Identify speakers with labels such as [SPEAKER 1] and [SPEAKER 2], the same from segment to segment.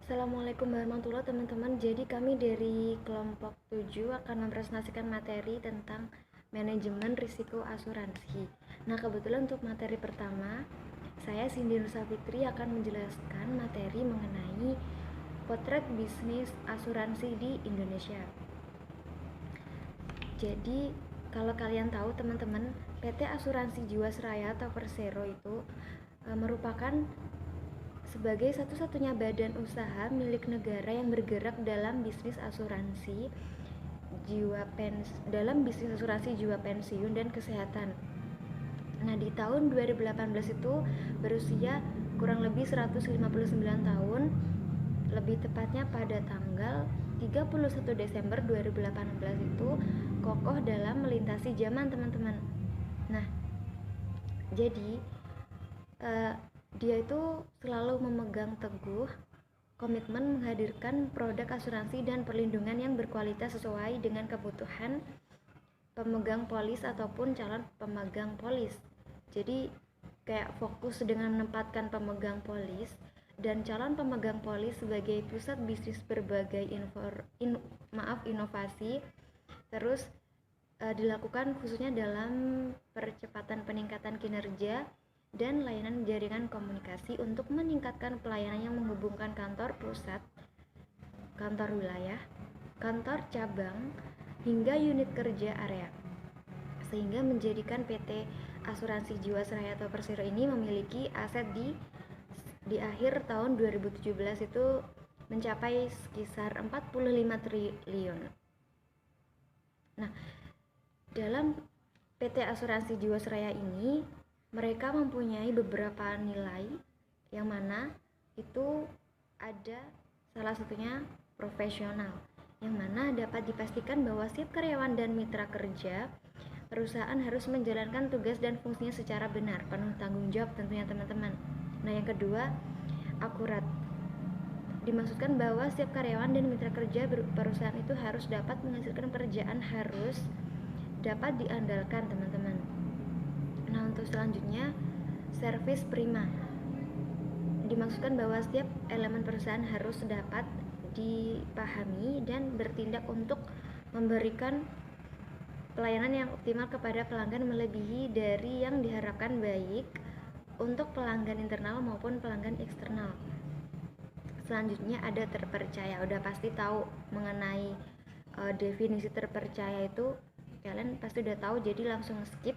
[SPEAKER 1] Assalamualaikum warahmatullahi teman-teman. Jadi kami dari kelompok 7 akan mempresentasikan materi tentang manajemen risiko asuransi. Nah, kebetulan untuk materi pertama, saya Cindy Nusa Fikri akan menjelaskan materi mengenai potret bisnis asuransi di Indonesia. Jadi, kalau kalian tahu teman-teman, PT Asuransi Jiwasraya atau Persero itu merupakan sebagai satu-satunya badan usaha milik negara yang bergerak dalam bisnis asuransi jiwa pensiun dan kesehatan. Nah, di tahun 2018 itu berusia kurang lebih 159 tahun, lebih tepatnya pada tanggal 31 Desember 2018 itu kokoh dalam melintasi zaman, teman-teman. Nah, jadi dia itu selalu memegang teguh komitmen menghadirkan produk asuransi dan perlindungan yang berkualitas sesuai dengan kebutuhan pemegang polis ataupun calon pemegang polis. Jadi kayak fokus dengan menempatkan pemegang polis dan calon pemegang polis sebagai pusat bisnis berbagai inovasi, terus dilakukan khususnya dalam percepatan peningkatan kinerja dan layanan jaringan komunikasi untuk meningkatkan pelayanan yang menghubungkan kantor pusat, kantor wilayah, kantor cabang, hingga unit kerja area, sehingga menjadikan PT Asuransi Jiwasraya atau Persero ini memiliki aset di akhir tahun 2017 itu mencapai sekitar 45 triliun. Nah, dalam PT Asuransi Jiwasraya ini mereka mempunyai beberapa nilai yang mana itu ada salah satunya profesional, yang mana dapat dipastikan bahwa setiap karyawan dan mitra kerja perusahaan harus menjalankan tugas dan fungsinya secara benar, penuh tanggung jawab tentunya, teman-teman. Nah, yang kedua, akurat. Dimaksudkan bahwa setiap karyawan dan mitra kerja perusahaan itu harus dapat menghasilkan pekerjaan, harus dapat diandalkan, teman-teman. Nah, untuk selanjutnya, servis prima. Dimaksudkan bahwa setiap elemen perusahaan harus dapat dipahami dan bertindak untuk memberikan pelayanan yang optimal kepada pelanggan melebihi dari yang diharapkan, baik untuk pelanggan internal maupun pelanggan eksternal. Selanjutnya ada terpercaya. Udah pasti tahu mengenai definisi terpercaya itu, kalian pasti udah tahu, jadi langsung skip.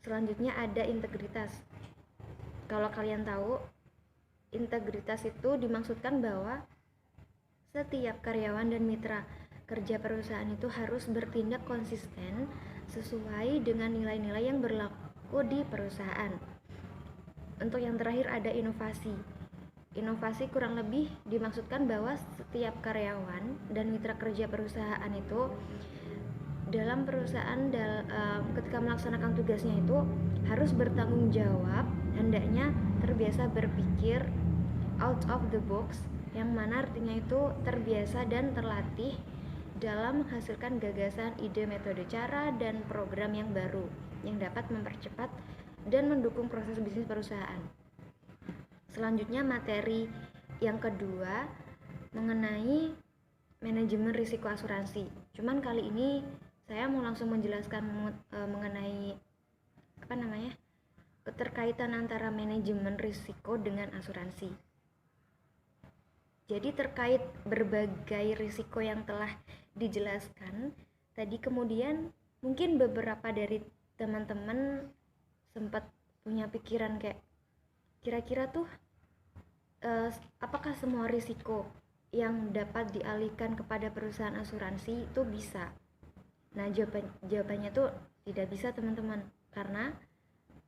[SPEAKER 1] Selanjutnya ada integritas. Kalau kalian tahu, integritas itu dimaksudkan bahwa setiap karyawan dan mitra kerja perusahaan itu harus bertindak konsisten sesuai dengan nilai-nilai yang berlaku di perusahaan. Untuk yang terakhir ada inovasi. Inovasi kurang lebih dimaksudkan bahwa setiap karyawan dan mitra kerja perusahaan itu dalam perusahaan ketika melaksanakan tugasnya itu harus bertanggung jawab, hendaknya terbiasa berpikir out of the box, yang mana artinya itu terbiasa dan terlatih dalam menghasilkan gagasan, ide, metode, cara, dan program yang baru yang dapat mempercepat dan mendukung proses bisnis perusahaan. Selanjutnya materi yang kedua mengenai manajemen risiko asuransi. Cuman kali ini saya mau langsung menjelaskan mengenai keterkaitan antara manajemen risiko dengan asuransi. Jadi terkait berbagai risiko yang telah dijelaskan tadi, kemudian mungkin beberapa dari teman-teman sempat punya pikiran kayak kira-kira tuh apakah semua risiko yang dapat dialihkan kepada perusahaan asuransi itu bisa? Nah, jawabannya tuh tidak bisa, teman-teman, karena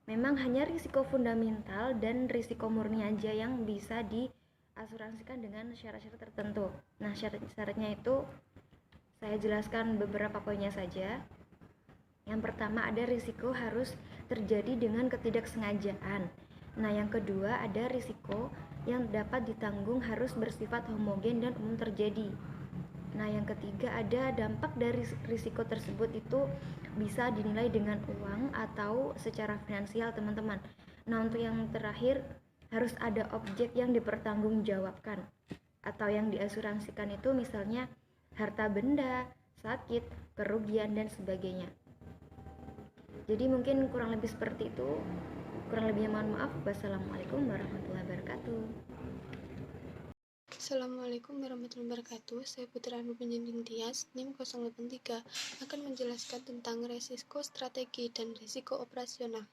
[SPEAKER 1] memang hanya risiko fundamental dan risiko murni aja yang bisa diasuransikan dengan syarat-syarat tertentu. Nah, syarat-syaratnya itu saya jelaskan beberapa poinnya saja. Yang pertama ada risiko harus terjadi dengan ketidaksengajaan. Nah, yang kedua ada risiko yang dapat ditanggung harus bersifat homogen dan umum terjadi. Nah, yang ketiga ada dampak dari risiko tersebut itu bisa dinilai dengan uang atau secara finansial, teman-teman. Nah, untuk yang terakhir harus ada objek yang dipertanggungjawabkan atau yang diasuransikan, itu misalnya harta benda, sakit, kerugian, dan sebagainya. Jadi mungkin kurang lebih seperti itu. Kurang lebihnya mohon maaf. Wassalamualaikum warahmatullahi wabarakatuh.
[SPEAKER 2] Assalamualaikum warahmatullahi wabarakatuh. Saya Putra Anu Penjinding Tias, NIM 083, akan menjelaskan tentang resiko strategi dan risiko operasional.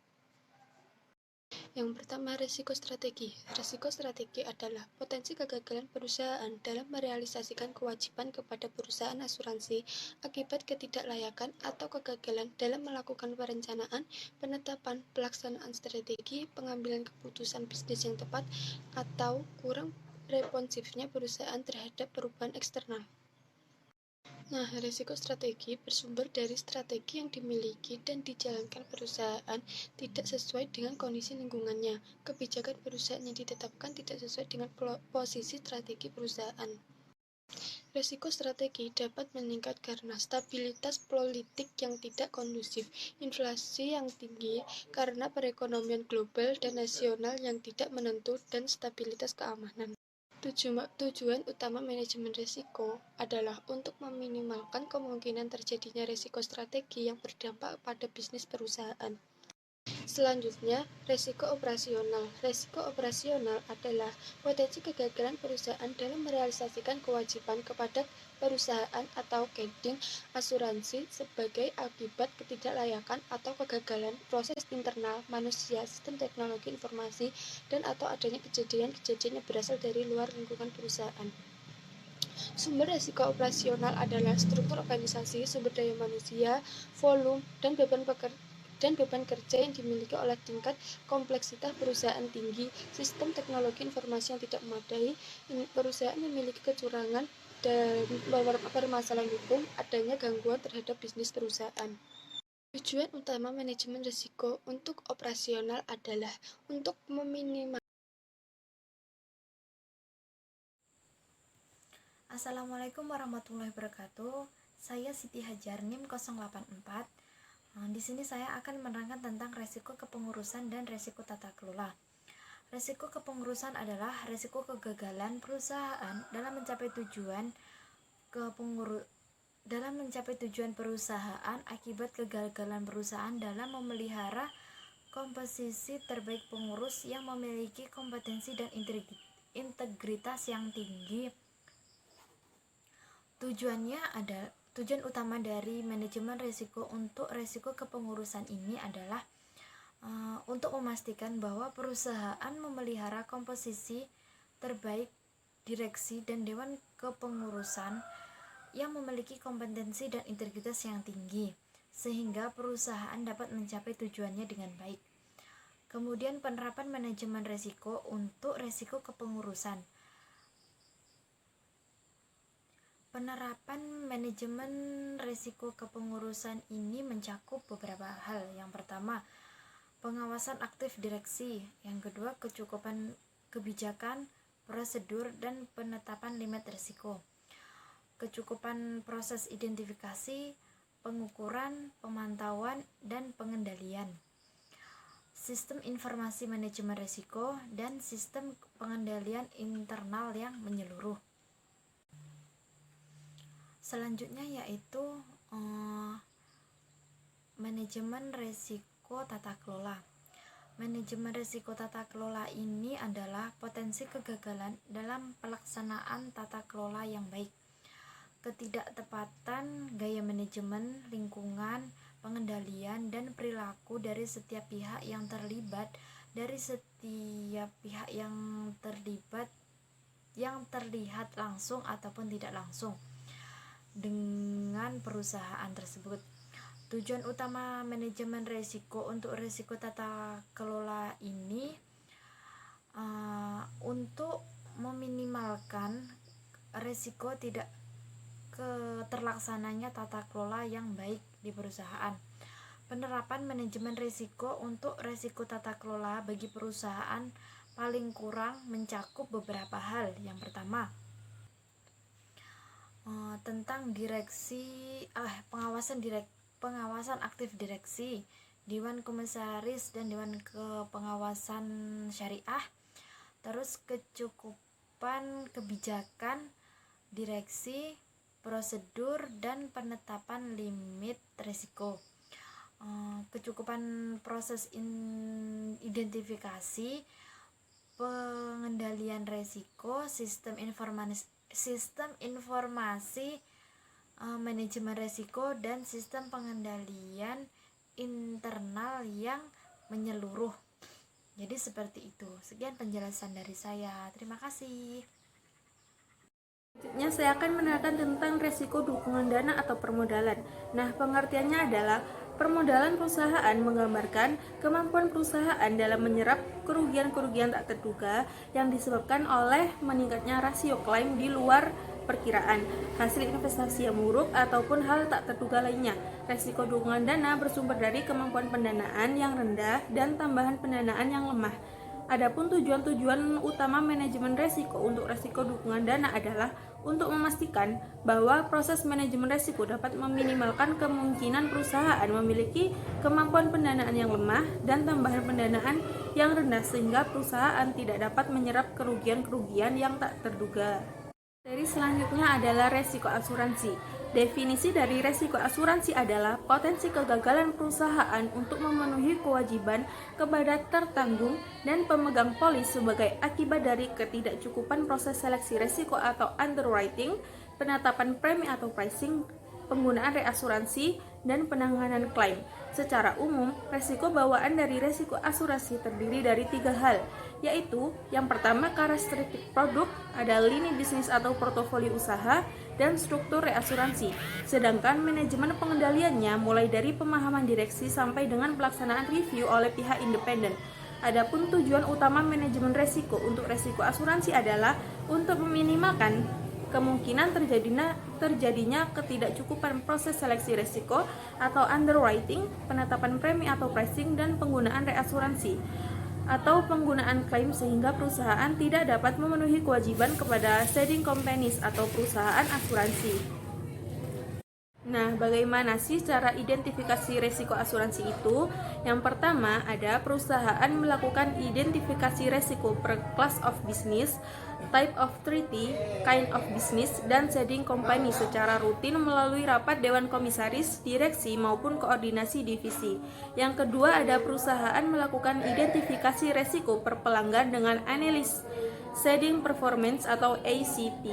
[SPEAKER 2] Yang pertama, risiko strategi. Risiko strategi adalah potensi kegagalan perusahaan dalam merealisasikan kewajiban kepada perusahaan asuransi akibat ketidaklayakan atau kegagalan dalam melakukan perencanaan, penetapan, pelaksanaan strategi, pengambilan keputusan bisnis yang tepat, atau kurang responsifnya perusahaan terhadap perubahan eksternal. Nah, risiko strategi bersumber dari strategi yang dimiliki dan dijalankan perusahaan tidak sesuai dengan kondisi lingkungannya. Kebijakan perusahaan yang ditetapkan tidak sesuai dengan posisi strategi perusahaan. Risiko strategi dapat meningkat karena stabilitas politik yang tidak kondusif, inflasi yang tinggi karena perekonomian global dan nasional yang tidak menentu, dan stabilitas keamanan. Tujuan utama manajemen risiko adalah untuk meminimalkan kemungkinan terjadinya risiko strategi yang berdampak pada bisnis perusahaan. Selanjutnya, risiko operasional. Risiko operasional adalah potensi kegagalan perusahaan dalam merealisasikan kewajiban kepada perusahaan atau keding asuransi sebagai akibat ketidaklayakan atau kegagalan proses internal manusia, sistem teknologi informasi, dan atau adanya kejadian-kejadian yang berasal dari luar lingkungan perusahaan. Sumber risiko operasional adalah struktur organisasi, sumber daya manusia, volume, dan beban kerja yang dimiliki oleh tingkat kompleksitas perusahaan tinggi, sistem teknologi informasi yang tidak memadai, perusahaan memiliki kecurangan, dan permasalahan hukum, adanya gangguan terhadap bisnis perusahaan. Tujuan utama manajemen risiko untuk operasional adalah untuk meminimalkan.
[SPEAKER 3] Assalamualaikum warahmatullahi wabarakatuh. Saya Siti Hajar, NIM 084. Di sini saya akan menerangkan tentang resiko kepengurusan dan resiko tata kelola. Resiko kepengurusan adalah resiko kegagalan perusahaan dalam mencapai tujuan perusahaan akibat kegagalan perusahaan dalam memelihara komposisi terbaik pengurus yang memiliki kompetensi dan integritas yang tinggi. Tujuan utama dari manajemen risiko untuk risiko kepengurusan ini adalah untuk memastikan bahwa perusahaan memelihara komposisi terbaik direksi dan dewan kepengurusan yang memiliki kompetensi dan integritas yang tinggi, sehingga perusahaan dapat mencapai tujuannya dengan baik. Kemudian penerapan manajemen risiko untuk risiko kepengurusan. Penerapan manajemen risiko kepengurusan ini mencakup beberapa hal. Yang pertama, pengawasan aktif direksi. Yang kedua, kecukupan kebijakan, prosedur, dan penetapan limit risiko. Kecukupan proses identifikasi, pengukuran, pemantauan, dan pengendalian. Sistem informasi manajemen risiko dan sistem pengendalian internal yang menyeluruh. Selanjutnya yaitu manajemen risiko tata kelola. Manajemen risiko tata kelola ini adalah potensi kegagalan dalam pelaksanaan tata kelola yang baik, ketidaktepatan gaya manajemen lingkungan, pengendalian, dan perilaku dari setiap pihak yang terlibat yang terlihat langsung ataupun tidak langsung dengan perusahaan tersebut. Tujuan utama manajemen risiko untuk risiko tata kelola ini untuk meminimalkan risiko tidak terlaksananya tata kelola yang baik di perusahaan. Penerapan manajemen risiko untuk risiko tata kelola bagi perusahaan paling kurang mencakup beberapa hal. Yang pertama, tentang pengawasan aktif direksi, dewan komisaris, dan dewan kepengawasan syariah. terus kecukupan kebijakan, direksi, prosedur, dan penetapan limit risiko. Kecukupan proses identifikasi, pengendalian risiko, sistem informasi manajemen risiko, dan sistem pengendalian internal yang menyeluruh. Jadi seperti itu. Sekian penjelasan dari saya. Terima kasih.
[SPEAKER 2] Selanjutnya saya akan menerangkan tentang resiko dukungan dana atau permodalan. Nah, pengertiannya adalah permodalan perusahaan menggambarkan kemampuan perusahaan dalam menyerap kerugian-kerugian tak terduga yang disebabkan oleh meningkatnya rasio klaim di luar perkiraan, hasil investasi yang buruk, ataupun hal tak terduga lainnya. Resiko dukungan dana bersumber dari kemampuan pendanaan yang rendah dan tambahan pendanaan yang lemah. Adapun tujuan-tujuan utama manajemen resiko untuk resiko dukungan dana adalah untuk memastikan bahwa proses manajemen resiko dapat meminimalkan kemungkinan perusahaan memiliki kemampuan pendanaan yang lemah dan tambahan pendanaan yang rendah sehingga perusahaan tidak dapat menyerap kerugian-kerugian yang tak terduga. Materi selanjutnya adalah resiko asuransi. Definisi dari resiko asuransi adalah potensi kegagalan perusahaan untuk memenuhi kewajiban kepada tertanggung dan pemegang polis sebagai akibat dari ketidakcukupan proses seleksi resiko atau underwriting, penetapan premi atau pricing, penggunaan reasuransi, dan penanganan klaim. Secara umum, resiko bawaan dari resiko asuransi terdiri dari 3 hal, yaitu yang pertama karakteristik produk, ada lini bisnis atau portofolio usaha, dan struktur reasuransi. Sedangkan manajemen pengendaliannya mulai dari pemahaman direksi sampai dengan pelaksanaan review oleh pihak independen. Adapun tujuan utama manajemen resiko untuk resiko asuransi adalah untuk meminimalkan kemungkinan terjadinya ketidakcukupan proses seleksi risiko atau underwriting, penetapan premi atau pricing, dan penggunaan reasuransi atau penggunaan klaim sehingga perusahaan tidak dapat memenuhi kewajiban kepada ceding companies atau perusahaan asuransi. Nah, bagaimana sih cara identifikasi risiko asuransi itu? Yang pertama, ada perusahaan melakukan identifikasi risiko per class of business, type of treaty, kind of business, dan ceding company secara rutin melalui rapat dewan komisaris, direksi, maupun koordinasi divisi. Yang kedua, ada perusahaan melakukan identifikasi risiko per pelanggan dengan analis ceding performance atau ACP.